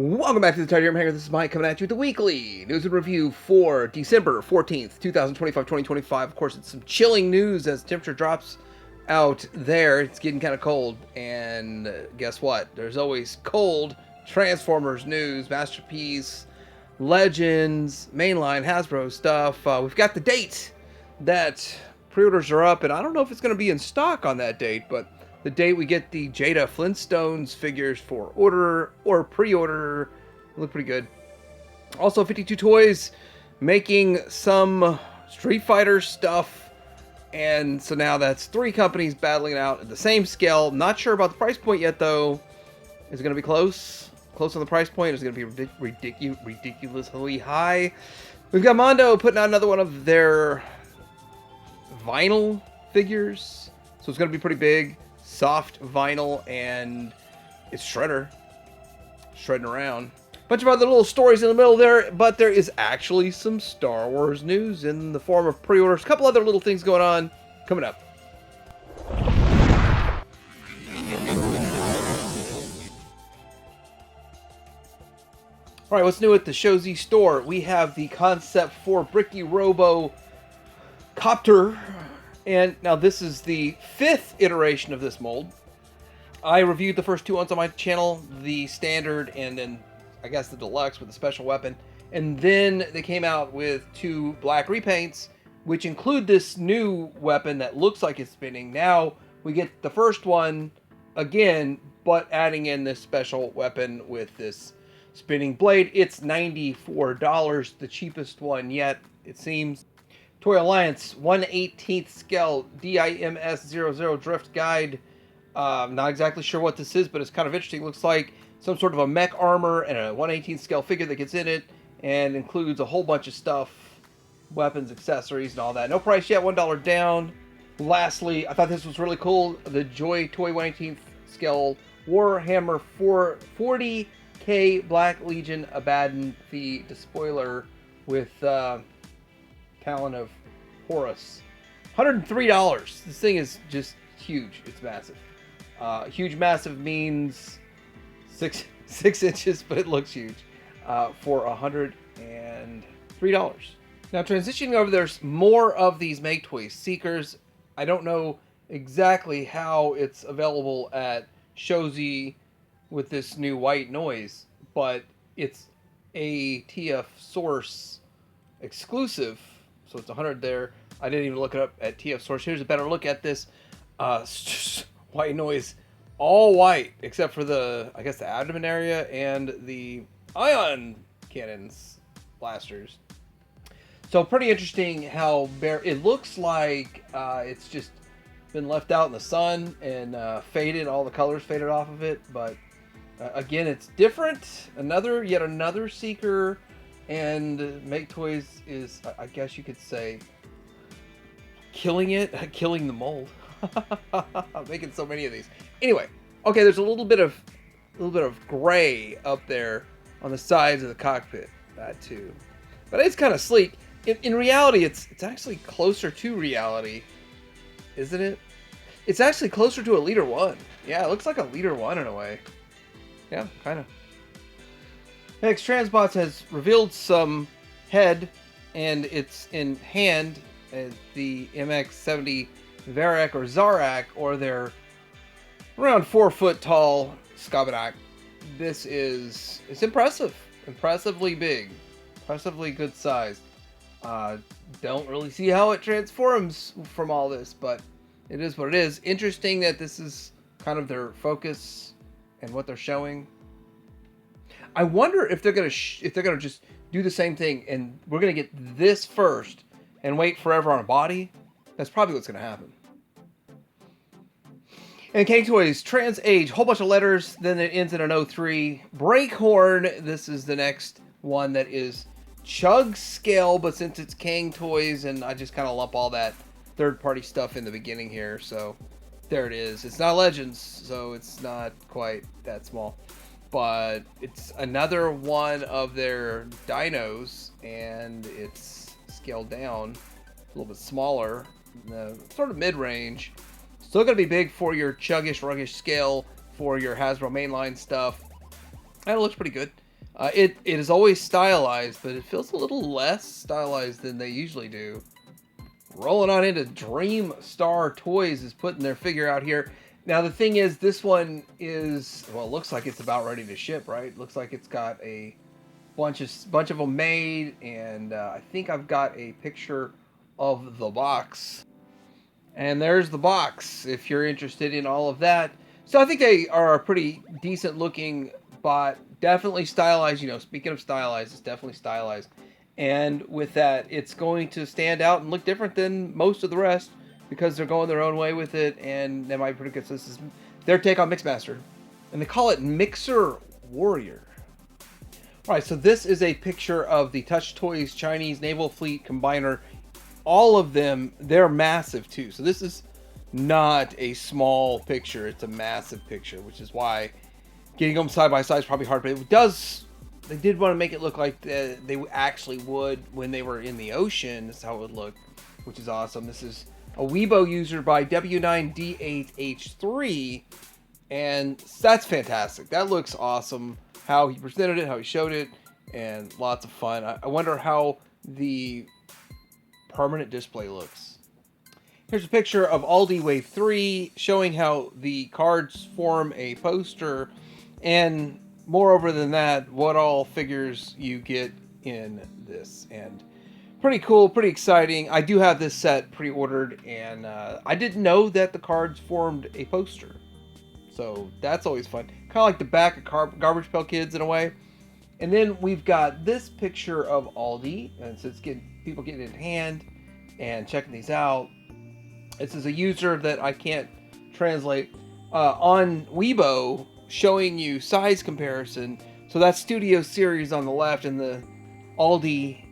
Welcome back to the Tarn Hanger. This is Mike coming at you with the weekly news and review for December 14th, 2025. Of course, it's some chilling news as temperature drops out there. It's getting kind of cold. And guess what? There's always cold Transformers news, Masterpiece, Legends, Mainline, Hasbro stuff. We've got the date that pre-orders are up, and I don't know if it's going to be in stock on that date, but the date we get the Jada Flintstones figures for order or pre-order look pretty good. Also, 52 Toys making some Street Fighter stuff, and so now that's three companies battling it out at the same scale. Not sure about the price point yet, though. Is it going to be close on the price point? Is it going to be ridiculously high? We've got Mondo putting out another one of their vinyl figures, so it's going to be pretty big. Soft vinyl, and it's shredding around. Bunch of other little stories in the middle there, but there is actually some Star Wars news in the form of pre-orders. A couple other little things going on coming up. All right, what's new at the Show Z store? We have the concept for Bricky Robo Copter. And now this is the 5th iteration of this mold. I reviewed the first two ones on my channel, the standard and then I guess the deluxe with the special weapon. And then they came out with two black repaints, which include this new weapon that looks like it's spinning. Now we get the first one again, but adding in this special weapon with this spinning blade. It's $94, the cheapest one yet, it seems. Toy Alliance 1/18th scale DIMS00 Drift Guide. Not exactly sure what this is, but it's kind of interesting. It looks like some sort of a mech armor and a 1/18th scale figure that gets in it, and includes a whole bunch of stuff, weapons, accessories, and all that. No price yet, $1 down. Lastly, I thought this was really cool. The Joy Toy 1/18th scale Warhammer 40K Black Legion Abaddon the Despoiler with Talon of Horus. $103. This thing is just huge. It's massive. Huge, massive means six inches, but it looks huge. For $103. Now, transitioning over, there's more of these MakeToys Seekers. I don't know exactly how it's available at Show Z with this new white noise, but it's a TF Source exclusive. So it's 100 there. I didn't even look it up at TF Source. Here's a better look at this. White noise. All white, except for the, I guess, the abdomen area and the ion cannons blasters. So pretty interesting how bare it looks like. It's just been left out in the sun and faded. All the colors faded off of it. But again, it's different. Yet another Seeker. And MakeToys is, I guess you could say, killing the mold. Making so many of these. Anyway, okay, there's a little bit of gray up there on the sides of the cockpit, that too. But it's kind of sleek. In reality, it's actually closer to reality, isn't it? It's actually closer to a Leader 1. Yeah, it looks like a Leader 1 in a way. Yeah, kind of. X-Transbots has revealed some head, and it's in hand as the MX-70 Zarak or Zarak, or their around 4 foot tall Skabanak. It's impressive, impressively big, impressively good sized. Don't really see how it transforms from all this, but it is what it is. Interesting that this is kind of their focus and what they're showing. I wonder if they're gonna just do the same thing, and we're gonna get this first and wait forever on a body. That's probably what's gonna happen. And Kang Toys Trans Age, whole bunch of letters. Then it ends in an 03. Breakhorn. This is the next one that is Chug scale, but since it's Kang Toys, and I just kind of lump all that third-party stuff in the beginning here, so there it is. It's not Legends, so it's not quite that small. But it's another one of their dinos, and it's scaled down a little bit smaller, sort of mid-range. Still going to be big for your chuggish, ruggish scale for your Hasbro mainline stuff. And it looks pretty good. It is always stylized, but it feels a little less stylized than they usually do. Rolling on into Dreamstar Toys is putting their figure out here. Now the thing is, this one is, well, it looks like it's about ready to ship, right? Looks like it's got a bunch of them made, and I think I've got a picture of the box. And there's the box, if you're interested in all of that. So I think they are a pretty decent looking bot. Definitely stylized, you know, speaking of stylized, it's definitely stylized. And with that, it's going to stand out and look different than most of the rest because they're going their own way with it, and they might be pretty good. So this is their take on Mixmaster. And they call it Mixer Warrior. All right, so this is a picture of the Touch Toys Chinese Naval Fleet Combiner. All of them, they're massive too. So this is not a small picture. It's a massive picture, which is why getting them side by side is probably hard. But it does, they did want to make it look like they actually would when they were in the ocean. That's how it would look, which is awesome. This is a Weibo user by W9D8H3. And that's fantastic. That looks awesome. How he presented it, how he showed it, and lots of fun. I wonder how the permanent display looks. Here's a picture of Aldi Wave 3 showing how the cards form a poster, and moreover than that, what all figures you get in this. And pretty cool, pretty exciting. I do have this set pre-ordered, and I didn't know that the cards formed a poster. So that's always fun. Kind of like the back of Garbage Pail Kids in a way. And then we've got this picture of Aldi. And so it's people getting it in hand and checking these out. This is a user that I can't translate on Weibo, showing you size comparison. So that's Studio Series on the left and the Aldi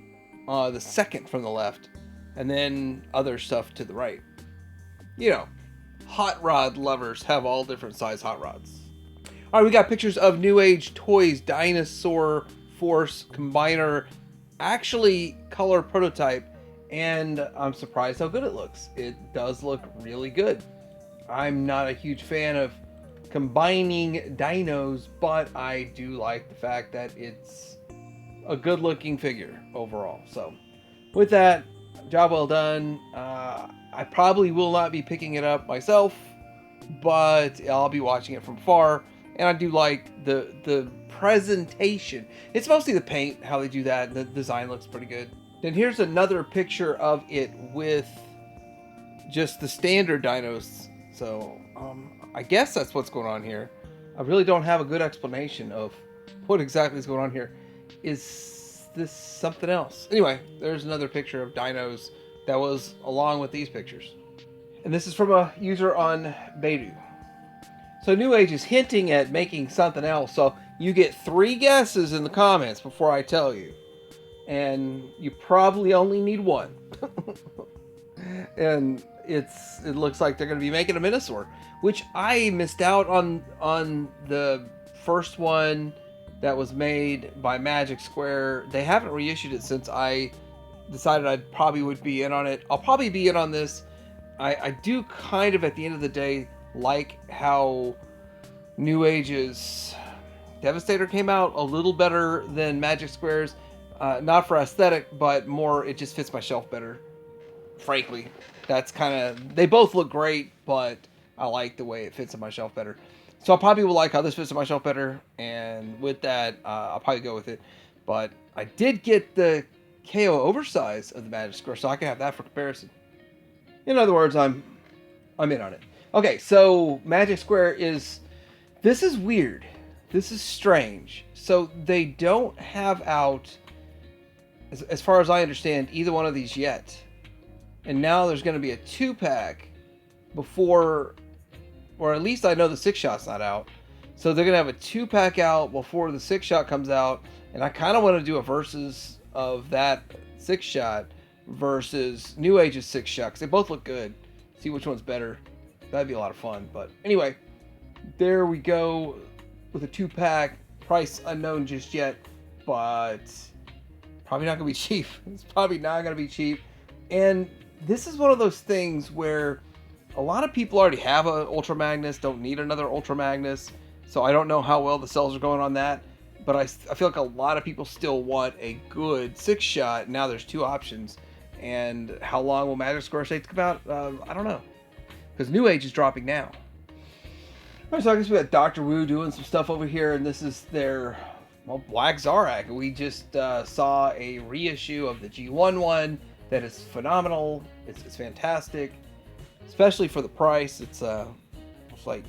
the second from the left. And then other stuff to the right. You know. Hot rod lovers have all different size hot rods. All right, we got pictures of New Age Toys Dinosaur Force Combiner, actually color prototype, and I'm surprised how good it looks. It does look really good. I'm not a huge fan of combining dinos, but I do like the fact that it's a good looking figure overall. So with that, job well done. I probably will not be picking it up myself, but I'll be watching it from far. And I do like the presentation. It's mostly the paint, how they do that. The design looks pretty good. Then here's another picture of it with just the standard dinos. So I guess that's what's going on here. I really don't have a good explanation of what exactly is going on here. Is this something else? Anyway, there's another picture of dinos that was along with these pictures. And this is from a user on Baidu. So New Age is hinting at making something else. So you get 3 guesses in the comments before I tell you. And you probably only need 1. And it looks like they're going to be making a Minosaur, which I missed out on the first one that was made by Magic Square. They haven't reissued it since I decided I probably would be in on it. I'll probably be in on this. I do kind of, at the end of the day, like how New Age's Devastator came out a little better than Magic Square's. Not for aesthetic, but more, it just fits my shelf better. Frankly, that's kind of, they both look great, but I like the way it fits on my shelf better. So I probably will like how this fits on my shelf better, and with that, I'll probably go with it. But I did get the KO oversize of the Magic Square, so I can have that for comparison. In other words, I'm in on it. Okay, so Magic Square is, this is weird. This is strange. So they don't have out, as far as I understand, either one of these yet. And now there's going to be a 2-pack before, or at least I know the 6-shot's not out. So they're going to have a 2-pack out before the 6-shot comes out. And I kind of want to do a versus of that 6-shot versus New Age's 6-shot, because they both look good. See which one's better. That'd be a lot of fun. But anyway, there we go with a 2-pack. Price unknown just yet, but probably not going to be cheap. It's probably not going to be cheap. And this is one of those things where a lot of people already have a Ultra Magnus, don't need another Ultra Magnus. So I don't know how well the sales are going on that. but I feel like a lot of people still want a good 6-shot. Now there's 2 options. And how long will Magic Square States come out? I don't know. Because New Age is dropping now. Alright, so I guess we got Dr. Wu doing some stuff over here, and this is their, well, Black Zarak. We just saw a reissue of the G1 one that is phenomenal. It's fantastic, especially for the price. It's like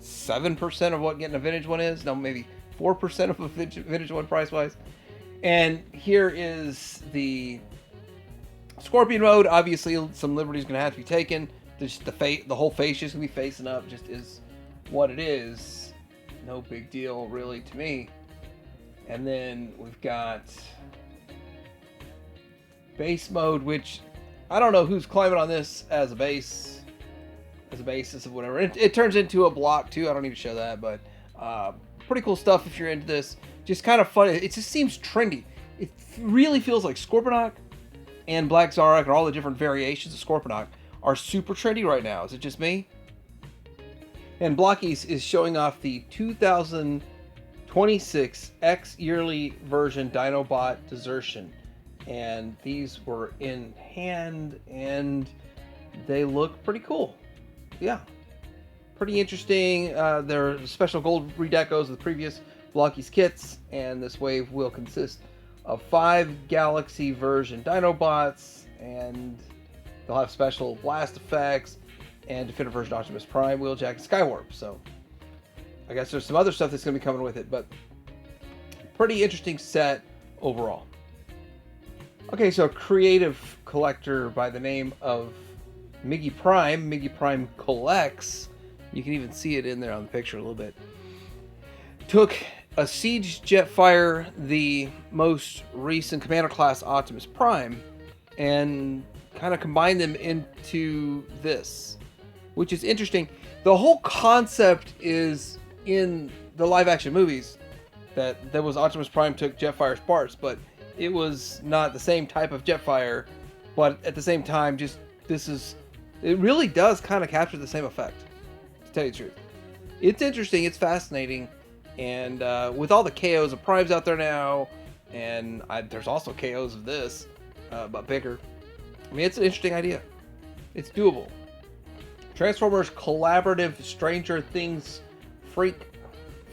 7% of what getting a vintage one is. No, maybe 4% of a vintage one price-wise. And here is the Scorpion mode. Obviously, some liberty's going to have to be taken. Just the whole face just going to be facing up. Just is what it is. No big deal, really, to me. And then we've got base mode, which I don't know who's climbing on this as a base, as a basis of whatever. It turns into a block too. I don't need to show that, but pretty cool stuff if you're into this. Just kind of fun. It just seems trendy. It really feels like Scorponok and Black Zarak and all the different variations of Scorponok are super trendy right now. Is it just me? And Blokees is showing off the 2026 X yearly version Dinobot Desertion. And these were in hand and they look pretty cool. Yeah. Pretty interesting. They're special gold redecos of the previous Blokees kits, and this wave will consist of 5 Galaxy version Dinobots, and they'll have special blast effects and definitive version Optimus Prime, Wheeljack, and Skywarp. So I guess there's some other stuff that's going to be coming with it, but pretty interesting set overall. Okay, so a creative collector by the name of Miggy Prime Collects, you can even see it in there on the picture a little bit, took a Siege Jetfire, the most recent Commander class Optimus Prime, and kind of combined them into this, which is interesting. The whole concept is in the live action movies that there was Optimus Prime took Jetfire's parts, but it was not the same type of Jetfire, but at the same time, just it really does kind of capture the same effect, to tell you the truth. It's interesting, it's fascinating, and with all the KOs of Primes out there now, and there's also KOs of this, but bigger. I mean, it's an interesting idea. It's doable. Transformers Collaborative Stranger Things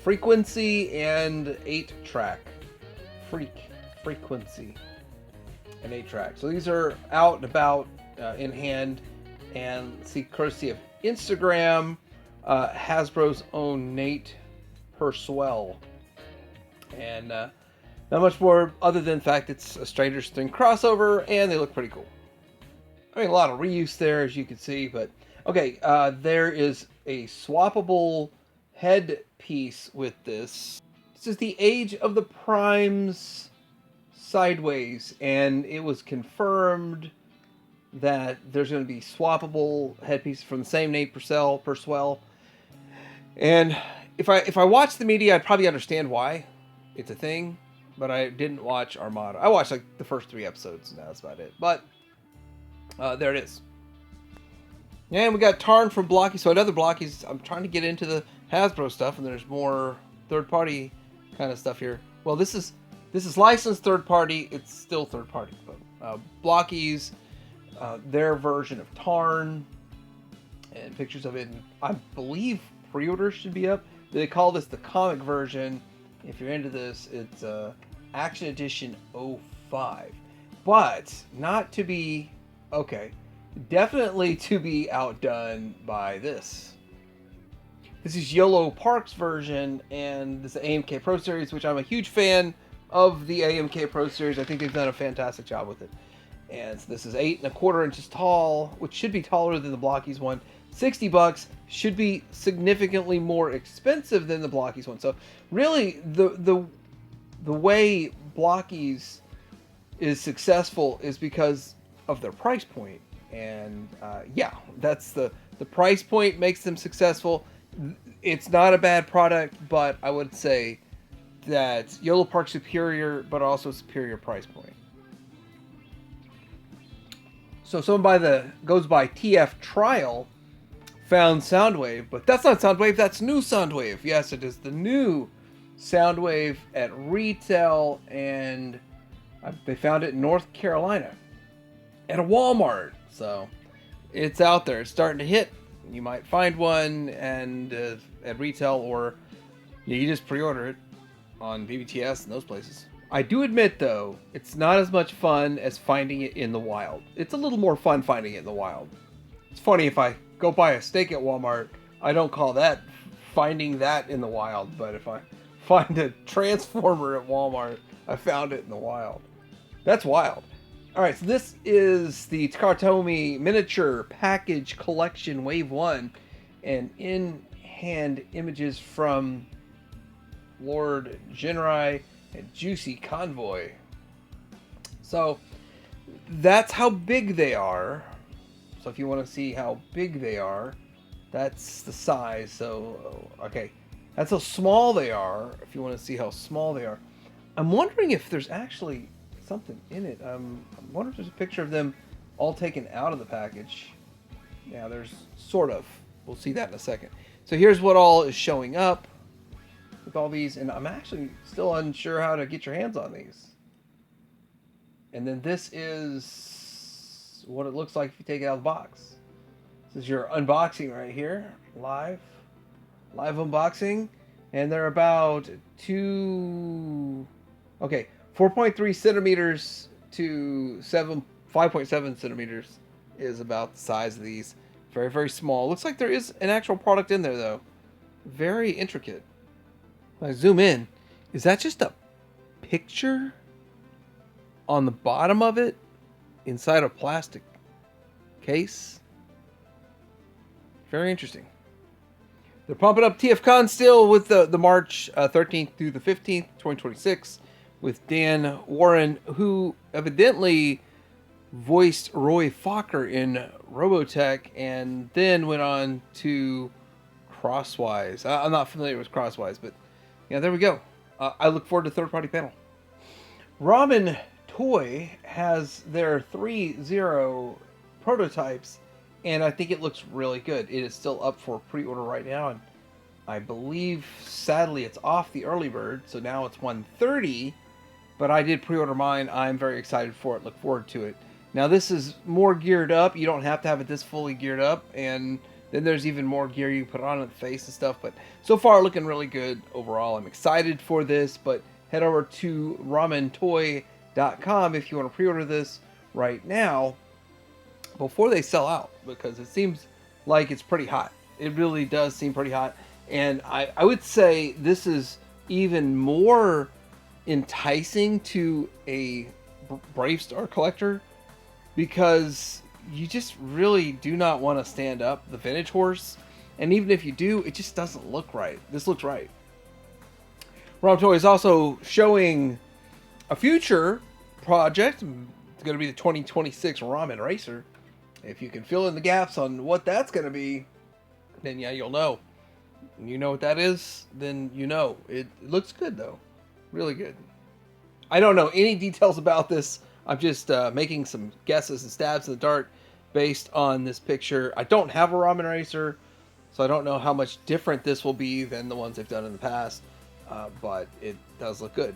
Frequency and 8-track. Frequency and 8-track. So these are out and about in hand, and see courtesy of Instagram, Hasbro's own Nate Perswell. And not much more other than the fact it's a Stranger Things crossover, and they look pretty cool. I mean, a lot of reuse there, as you can see, but okay, there is a swappable headpiece with this. This is the Age of the Primes Sideways, and it was confirmed that there's going to be swappable headpieces from the same Nate Perswell. And if I watched the media, I'd probably understand why it's a thing, but I didn't watch Armada. I watched like the first 3 episodes, and that's about it. But there it is. And we got Tarn from Blokees. So another Blokees. I'm trying to get into the Hasbro stuff, and there's more third-party kind of stuff here. Well, this is licensed third-party. It's still third-party, but Blokees, their version of Tarn, and pictures of it. And I believe pre-orders should be up. They call this the comic version. If you're into this, it's Action Edition 05, but not to be definitely to be outdone by this. This is Yolo Park's version, and this is the AMK Pro Series, which I'm a huge fan of the AMK Pro Series. I think they've done a fantastic job with it. And so this is 8 1/4 inches tall, which should be taller than the Blokees one. $60, should be significantly more expensive than the Blokees one. So really, the way Blokees is successful is because of their price point. And yeah, that's the price point makes them successful. It's not a bad product, but I would say that Yolo Park superior, but also superior price point. So someone goes by TF Trial found Soundwave, but that's not Soundwave, that's new Soundwave. Yes, it is the new Soundwave at retail, and they found it in North Carolina at a Walmart. So it's out there. It's starting to hit. You might find one and at retail, or you just pre-order it on BBTS and those places. I do admit, though, it's not as much fun as finding it in the wild. It's a little more fun finding it in the wild. It's funny, if I go buy a steak at Walmart, I don't call that finding that in the wild. But if I find a Transformer at Walmart, I found it in the wild. That's wild. All right, so this is the Takatomi Miniature Package Collection Wave 1, and in-hand images from Lord Jinrai and Juicy Convoy. So that's how big they are. So if you want to see how big they are, that's the size. So, okay, that's how small they are. If you want to see how small they are, I'm wondering if there's actually something in it. I wonder if there's a picture of them all taken out of the package. Yeah, there's sort of. We'll see that in a second. So here's what all is showing up with all these, and I'm actually still unsure how to get your hands on these. And then this is what it looks like if you take it out of the box. This is your unboxing right here, live unboxing, and they're about 4.3 centimeters to 5.7 centimeters is about the size of these. Very, very small. Looks like there is an actual product in there, though. Very intricate. When I zoom in, is that just a picture on the bottom of it inside a plastic case? Very interesting. They're pumping up TFCon still with the March 13th through the 15th, 2026, with Dan Warren, who evidently voiced Roy Fokker in Robotech and then went on to Crosswise. I'm not familiar with Crosswise, but yeah, there we go. I look forward to third-party panel. Ramen Toy has their 3.0 prototypes, and I think it looks really good. It is still up for pre-order right now, and I believe, sadly, it's off the early bird, so now it's $130, but I did pre-order mine. I'm very excited for it. Look forward to it. Now, this is more geared up. You don't have to have it this fully geared up, and then there's even more gear you can put on the face and stuff, but so far looking really good overall. I'm excited for this, but head over to ramentoy.com if you want to pre-order this right now before they sell out, because it seems like it's pretty hot. It really does seem pretty hot, and I would say this is even more enticing to a Bravestarr collector, because you just really do not want to stand up the vintage horse, and even if you do, it just doesn't look right. This looks right. Ramen Toy is also showing a future project. It's going to be the 2026 Ramen Racer. If you can fill in the gaps on what that's going to be, then yeah, you'll know. And you know what that is, then you know. It looks good, though. Really good. I don't know any details about this. I'm just making some guesses and stabs in the dark based on this picture. I don't have a Ramen Racer, so I don't know how much different this will be than the ones they've done in the past, but it does look good.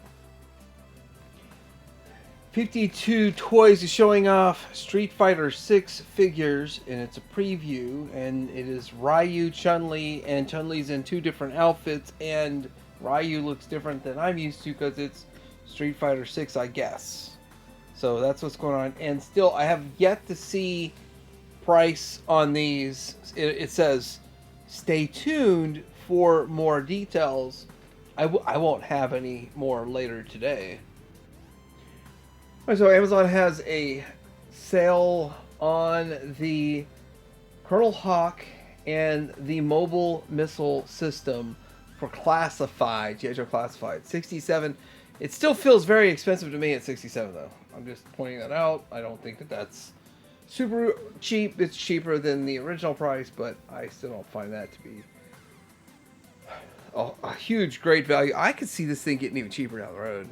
52 Toys is showing off Street Fighter 6 figures, and it's a preview, and it is Ryu, Chun-Li, and Chun-Li's in two different outfits, and Ryu looks different than I'm used to because it's Street Fighter 6, I guess. So that's what's going on. And still, I have yet to see price on these. It says, stay tuned for more details. I won't have any more later today. So Amazon has a sale on the Colonel Hawk and the mobile missile system for classified, G.I. Joe classified, $67. It still feels very expensive to me at $67, though. I'm just pointing that out. I don't think that that's super cheap. It's cheaper than the original price, but I still don't find that to be a huge, great value. I could see this thing getting even cheaper down the road.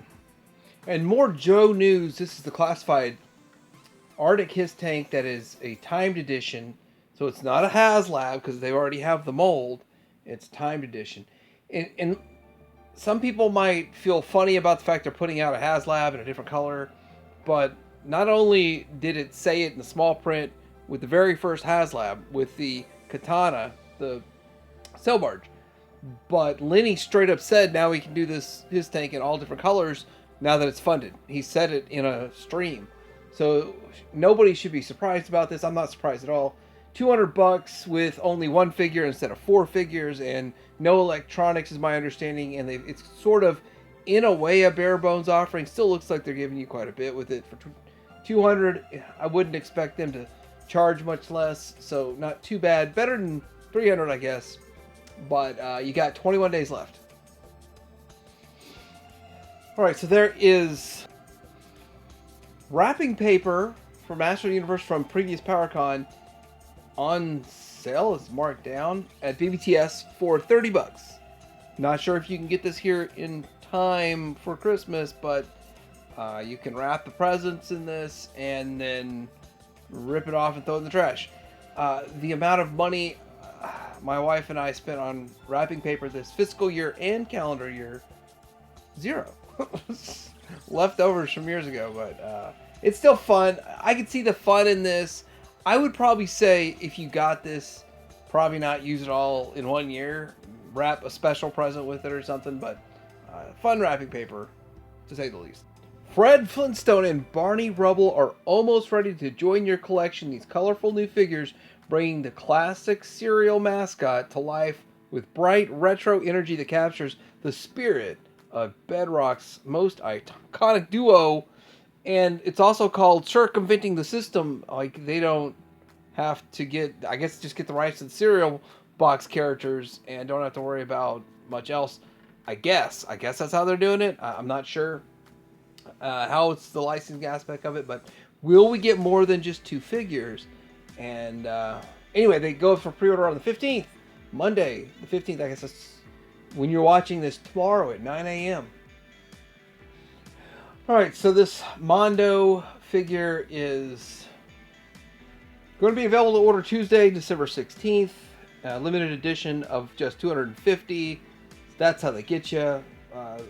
And more Joe news. This is the classified Arctic His tank that is a timed edition. So it's not a HasLab because they already have the mold. It's timed edition. And some people might feel funny about the fact they're putting out a HasLab in a different color, but not only did it say it in the small print with the very first HasLab with the katana, the sail barge, but Lenny straight up said now he can do his tank in all different colors now that it's funded. He said it in a stream. So nobody should be surprised about this. I'm not surprised at all. $200 with only one figure instead of 4 figures and no electronics is my understanding, and it's sort of in a way a bare bones offering. Still looks like they're giving you quite a bit with it. For $200, I wouldn't expect them to charge much less, so not too bad. Better than $300, I guess, but you got 21 days left. Alright, so there is wrapping paper for Master of the Universe from previous PowerCon on sale. It's marked down at BBTS for $30. Not sure if you can get this here in time for Christmas, but you can wrap the presents in this and then rip it off and throw it in the trash. The amount of money my wife and I spent on wrapping paper this fiscal year and calendar year, $0. Leftovers from years ago, but it's still fun. I can see the fun in this. I would probably say if you got this, probably not use it all in 1 year. Wrap a special present with it or something, but fun wrapping paper, to say the least. Fred Flintstone and Barney Rubble are almost ready to join your collection. These colorful new figures bringing the classic cereal mascot to life with bright retro energy that captures the spirit of Bedrock's most iconic duo. And it's also called Circumventing the System. Like, they don't have to get, I guess, just get the rights to the cereal box characters and don't have to worry about much else. I guess that's how they're doing it. I'm not sure how it's the licensing aspect of it, but will we get more than just 2 figures? And anyway, they go for pre-order on the 15th, Monday, the 15th. I guess that's when you're watching this, tomorrow at 9 a.m. Alright, so this Mondo figure is going to be available to order Tuesday, December 16th. Limited edition of just 250. That's how they get you.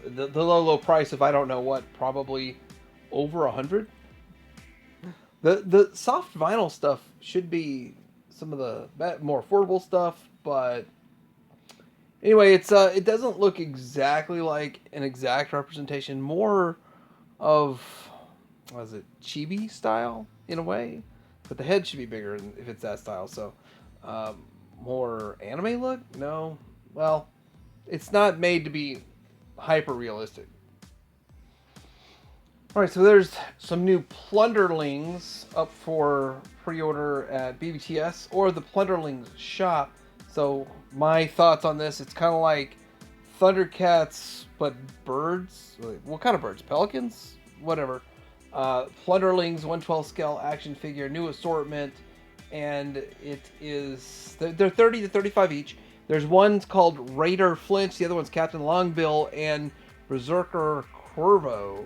The low price of I don't know what, probably over 100. The soft vinyl stuff should be some of the more affordable stuff, but anyway, it doesn't look exactly like an exact representation. More of, what is it, chibi style in a way, but the head should be bigger if it's that style. So more anime look? No, well, it's not made to be hyper realistic. Alright, so there's some new Plunderlings up for pre-order at BBTS or the Plunderlings shop. So my thoughts on this, it's kind of like Thundercats, but birds. What kind of birds? Pelicans? Whatever. Plunderlings 112 scale action figure, new assortment, and it is, they're 30 to 35 each. There's one called Raider Flinch, the other one's Captain Longbill, and Berserker Cuervo.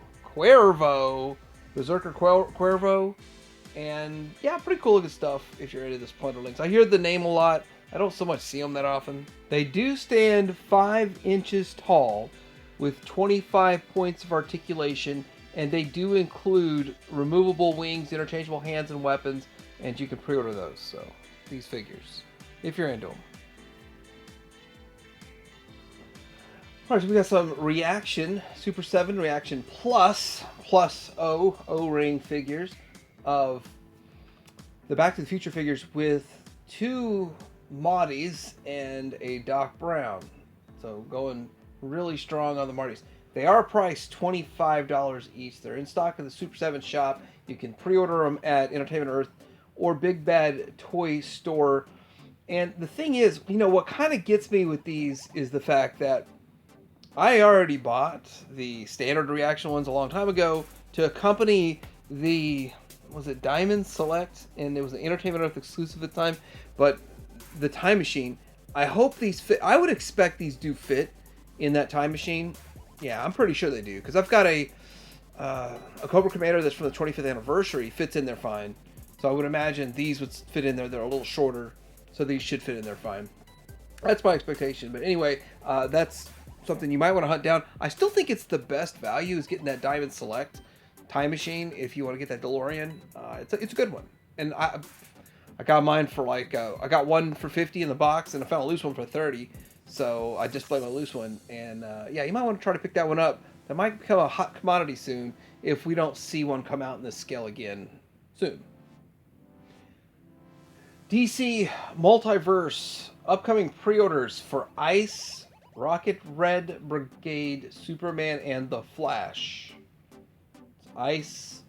Berserker Cuervo. And yeah, pretty cool looking stuff if you're into this Plunderlings. I hear the name a lot. I don't so much see them that often. They do stand 5 inches tall with 25 points of articulation, and they do include removable wings, interchangeable hands and weapons, and you can pre-order those. So these figures, if you're into them. Alright, so we got some Reaction, Super 7 Reaction Plus O-ring figures of the Back to the Future figures with 2 Moddies and a Doc Brown. So going really strong on the Martys. They are priced $25 each. They're in stock at the Super 7 shop. You can pre-order them at Entertainment Earth or Big Bad Toy Store. And the thing is, you know, what kind of gets me with these is the fact that I already bought the standard Reaction ones a long time ago to accompany the, was it Diamond Select? And it was an Entertainment Earth exclusive at the time. But the Time Machine, I hope these fit. I would expect these do fit in that Time Machine. Yeah, I'm pretty sure they do. Because I've got a Cobra Commander that's from the 25th anniversary. Fits in there fine. So I would imagine these would fit in there. They're a little shorter. So these should fit in there fine. That's my expectation. But anyway, that's something you might want to hunt down. I still think it's the best value is getting that Diamond Select Time Machine if you want to get that DeLorean. It's a good one. And I got mine for like, I got one for 50 in the box, and I found a loose one for 30. So I just played my loose one. And yeah, you might want to try to pick that one up. That might become a hot commodity soon if we don't see one come out in this scale again soon. DC Multiverse upcoming pre-orders for Ice, Rocket Red Brigade, Superman, and The Flash. Ice,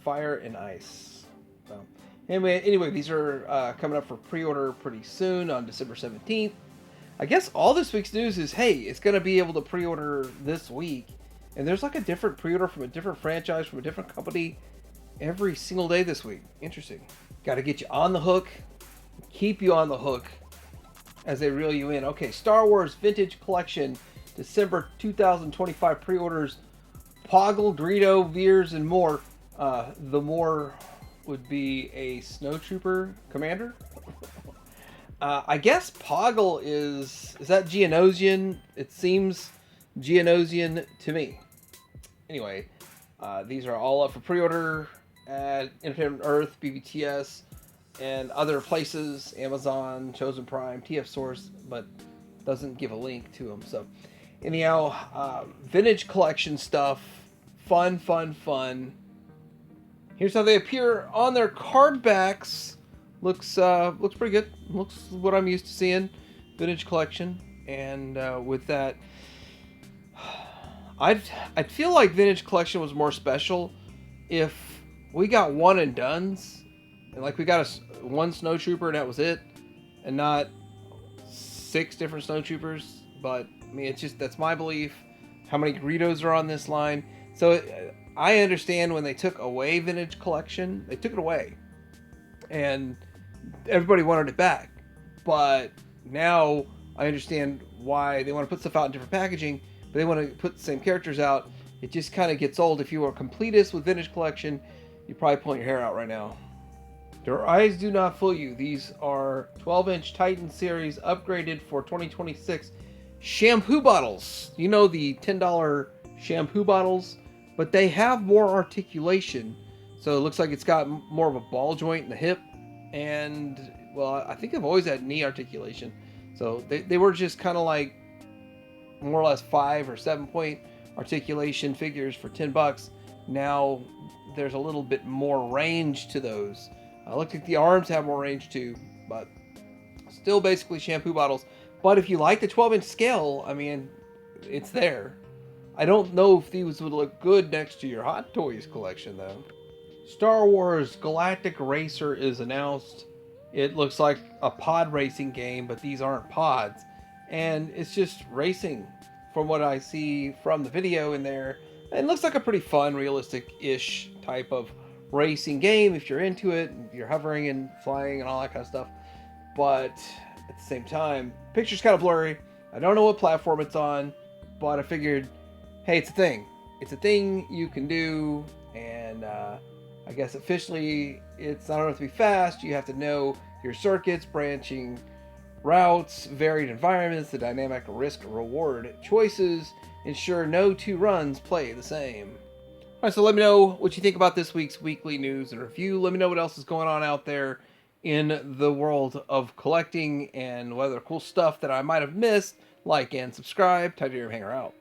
Fire, and Ice. So, anyway, these are coming up for pre-order pretty soon on December 17th. I guess all this week's news is, hey, it's going to be able to pre-order this week. And there's like a different pre-order from a different franchise, from a different company every single day this week. Interesting. Got to get you on the hook, keep you on the hook as they reel you in. Okay, Star Wars Vintage Collection, December 2025 pre-orders. Poggle, Greedo, Veers, and more. The more would be a Snowtrooper commander. I guess Poggle is that Geonosian? It seems Geonosian to me. Anyway, these are all up for pre-order at Entertainment Earth, BBTS, and other places, Amazon, Chosen Prime, TF Source, but doesn't give a link to them. So anyhow, vintage collection stuff, fun. Here's how they appear on their card backs. Looks pretty good. Looks what I'm used to seeing, vintage collection. And with that, I'd feel like vintage collection was more special if we got one and dones, and like we got one snowtrooper and that was it, and not 6 different snowtroopers. But I mean, it's just, that's my belief. How many Greedos are on this line? So I understand when they took away vintage collection, they took it away, and everybody wanted it back. But now I understand why they want to put stuff out in different packaging, but they want to put the same characters out. It just kind of gets old. If you are a completist with vintage collection, you're probably pulling your hair out right now. Your eyes do not fool you. These are 12-inch Titan series upgraded for 2026 shampoo bottles. You know, the $10 shampoo bottles, but they have more articulation. So it looks like it's got more of a ball joint in the hip. And, well, I think they've always had knee articulation. So they were just kind of like more or less 5 or 7 point articulation figures for $10. Now there's a little bit more range to those. Looks like the arms have more range too, but still basically shampoo bottles. But if you like the 12-inch scale, I mean, it's there. I don't know if these would look good next to your Hot Toys collection though. Star Wars Galactic Racer is announced. It looks like a pod racing game, but these aren't pods. And it's just racing from what I see from the video in there. And it looks like a pretty fun, realistic-ish type of racing game if you're into it. You're hovering and flying and all that kind of stuff. But at the same time, picture's kind of blurry. I don't know what platform it's on, but I figured, hey, it's a thing. It's a thing you can do, and I guess officially it's not enough to be fast. You have to know your circuits, branching routes, varied environments, the dynamic risk-reward choices ensure no 2 runs play the same. All right, so let me know what you think about this week's weekly news and review. Let me know what else is going on out there in the world of collecting and what other cool stuff that I might have missed. Like and subscribe. Titanium Hanger out.